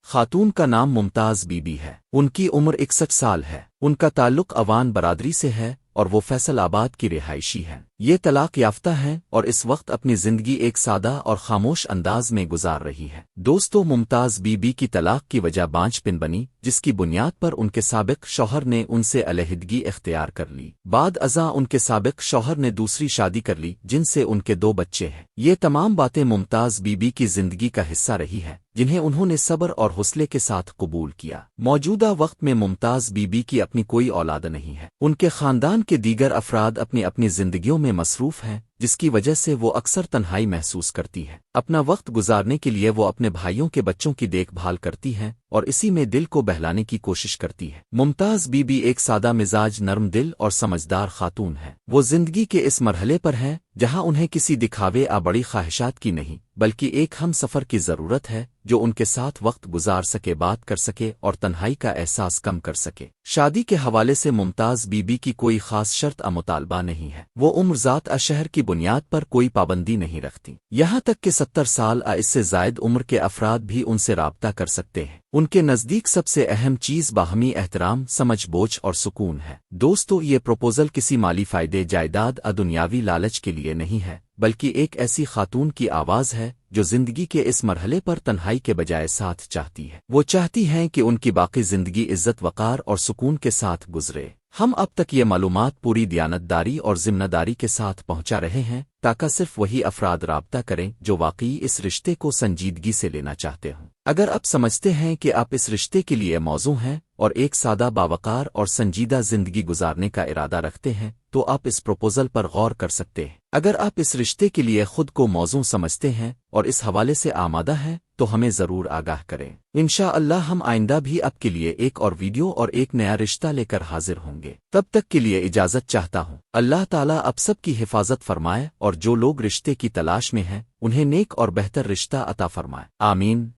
خاتون کا نام ممتاز بی بی ہے۔ ان کی عمر 61 سال ہے۔ ان کا تعلق عوان برادری سے ہے اور وہ فیصل آباد کی رہائشی ہیں۔ یہ طلاق یافتہ ہیں اور اس وقت اپنی زندگی ایک سادہ اور خاموش انداز میں گزار رہی ہے۔ دوستو، ممتاز بی بی کی طلاق کی وجہ بانجھ پن بنی، جس کی بنیاد پر ان کے سابق شوہر نے ان سے علیحدگی اختیار کر لی۔ بعد ازاں ان کے سابق شوہر نے دوسری شادی کر لی جن سے ان کے 2 بچے ہیں۔ یہ تمام باتیں ممتاز بی بی کی زندگی کا حصہ رہی ہیں جنہیں انہوں نے صبر اور حوصلے کے ساتھ قبول کیا۔ موجودہ وقت میں ممتاز بی بی کی اپنی کوئی اولاد نہیں ہے۔ ان کے خاندان کے دیگر افراد اپنی اپنی زندگیوں میں مصروف ہیں، جس کی وجہ سے وہ اکثر تنہائی محسوس کرتی ہے۔ اپنا وقت گزارنے کے لیے وہ اپنے بھائیوں کے بچوں کی دیکھ بھال کرتی ہیں اور اسی میں دل کو بہلانے کی کوشش کرتی ہے۔ ممتاز بی بی ایک سادہ مزاج، نرم دل اور سمجھدار خاتون ہے۔ وہ زندگی کے اس مرحلے پر ہیں جہاں انہیں کسی دکھاوے یا بڑی خواہشات کی نہیں بلکہ ایک ہم سفر کی ضرورت ہے جو ان کے ساتھ وقت گزار سکے، بات کر سکے اور تنہائی کا احساس کم کر سکے۔ شادی کے حوالے سے ممتاز بی بی کی کوئی خاص شرط یا مطالبہ نہیں ہے۔ وہ عمر، ذات یا شہر کی بنیاد پر کوئی پابندی نہیں رکھتی، یہاں تک کہ 70 سال یا اس سے زائد عمر کے افراد بھی ان سے رابطہ کر سکتے ہیں۔ ان کے نزدیک سب سے اہم چیز باہمی احترام، سمجھ بوجھ اور سکون ہے۔ دوستو، یہ پروپوزل کسی مالی فائدے، جائیداد یا دنیاوی لالچ کے لیے نہیں ہے، بلکہ ایک ایسی خاتون کی آواز ہے جو زندگی کے اس مرحلے پر تنہائی کے بجائے ساتھ چاہتی ہے۔ وہ چاہتی ہیں کہ ان کی باقی زندگی عزت، وقار اور سکون کے ساتھ گزرے۔ ہم اب تک یہ معلومات پوری دیانتداری اور ذمہ داری کے ساتھ پہنچا رہے ہیں تاکہ صرف وہی افراد رابطہ کریں جو واقعی اس رشتے کو سنجیدگی سے لینا چاہتے ہوں۔ اگر آپ سمجھتے ہیں کہ آپ اس رشتے کے لیے موزوں ہیں اور ایک سادہ، باوقار اور سنجیدہ زندگی گزارنے کا ارادہ رکھتے ہیں تو آپ اس پروپوزل پر غور کر سکتے ہیں۔ اگر آپ اس رشتے کے لیے خود کو موزوں سمجھتے ہیں اور اس حوالے سے آمادہ ہیں تو ہمیں ضرور آگاہ کریں۔ انشاءاللہ ہم آئندہ بھی آپ کے لیے ایک اور ویڈیو اور ایک نیا رشتہ لے کر حاضر ہوں گے۔ تب تک کے لیے اجازت چاہتا ہوں۔ اللہ تعالیٰ آپ سب کی حفاظت فرمائے اور جو لوگ رشتے کی تلاش میں ہیں انہیں نیک اور بہتر رشتہ عطا فرمائے۔ آمین۔